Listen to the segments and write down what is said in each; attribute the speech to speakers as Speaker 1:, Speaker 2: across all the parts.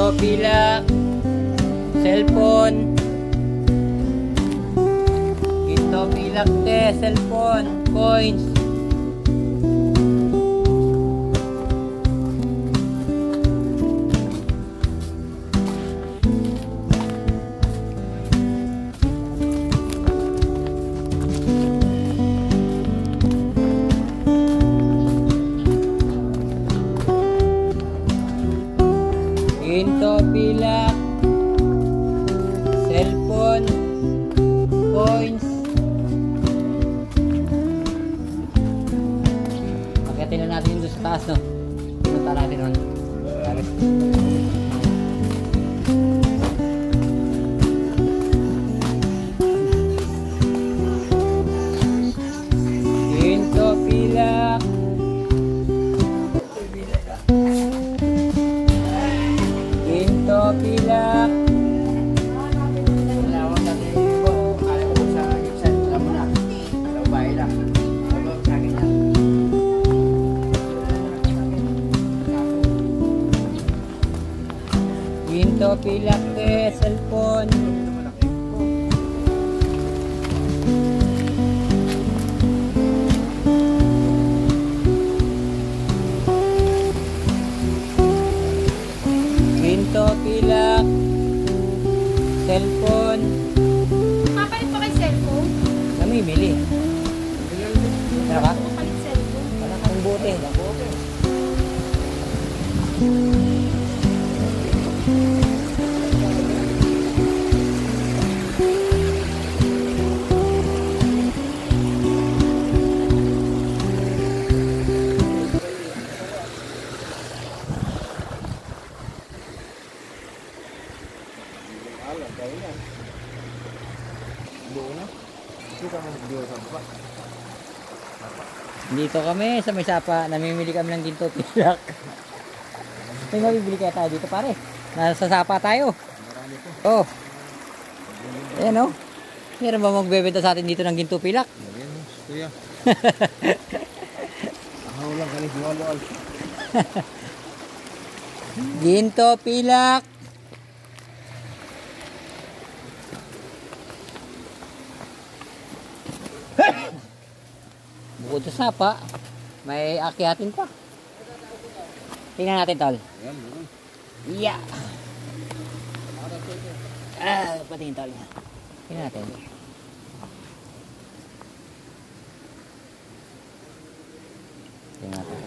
Speaker 1: Ginto, pilak, cellphone. Ginto, pilak, cellphone, coins. Ginto, pilak, cellphone, coins. Pagkatin na natin doon sa taas, no? Punta natin doon. Ginto, pilak, pilak.
Speaker 2: Lawak natin yung ibo. Kala ko sa gipsan. Alam mo na. Alam ba lang. Alam sa akin yan.
Speaker 1: Ginto, pilak, cellphone. Ginto, pilak, cellphone.
Speaker 3: Kapalit pa kay cellphone?
Speaker 1: Namimili. Ano ka?
Speaker 3: Kapalit cellphone?
Speaker 1: Wala kang bote. Dito kami sa may sapa, namimili kami ng ginto, pilak. May mabibili kaya tayo dito, pare. Nasa sapa tayo. Oh. Ayan, oh. Meron ba magbebenta sa atin dito ng ginto, pilak?
Speaker 2: Ayan, kuya. Ako lang kalis wal.
Speaker 1: Ginto, pilak. Bukod sa sapa, may akyatin pa. Tingnan natin, tol. Yeah. Patingin, tol. Tingnan natin. Tingnan natin.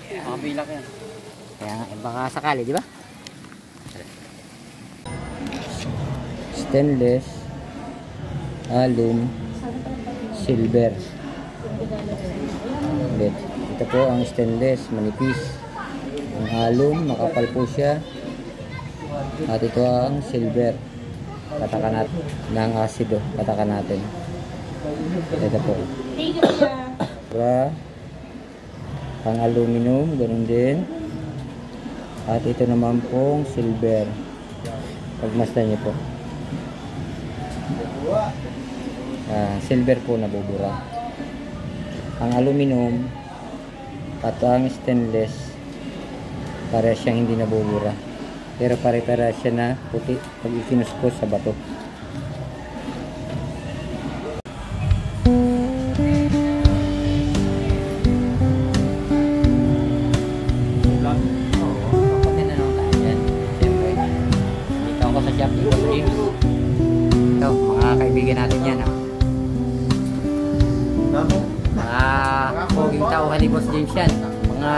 Speaker 2: Mga bilak yan.
Speaker 1: Kaya nga, baka sakali, di ba? Stainless, alum, silver. Ulit. Ito po ang stainless, manipis. Ang alum, makapal po siya. At ito ang silver. Katakan natin ng asido. Katakan natin. Ito po. Para ang aluminum, ganun din. At ito naman pong silver. Pagmasdan niyo po. Silver po nabubura. Ang aluminum at ang stainless para siyang hindi nabubura, pero pare-para siya na puti pag ikinuskos sa bato. Dito ako sa shop ni Boss James. Ito, mga kaibigan natin yan, oh. Mga poging tauhan ni Boss James yan. Mga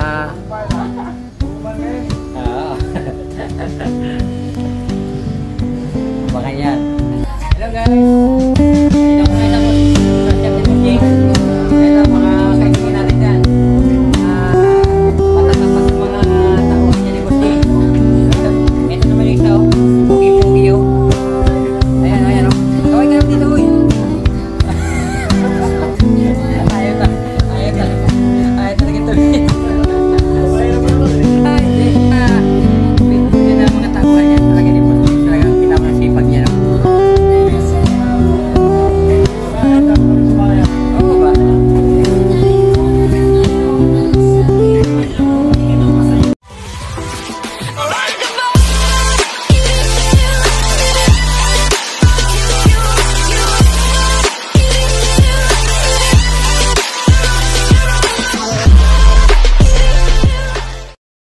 Speaker 1: baka yan. Hello guys.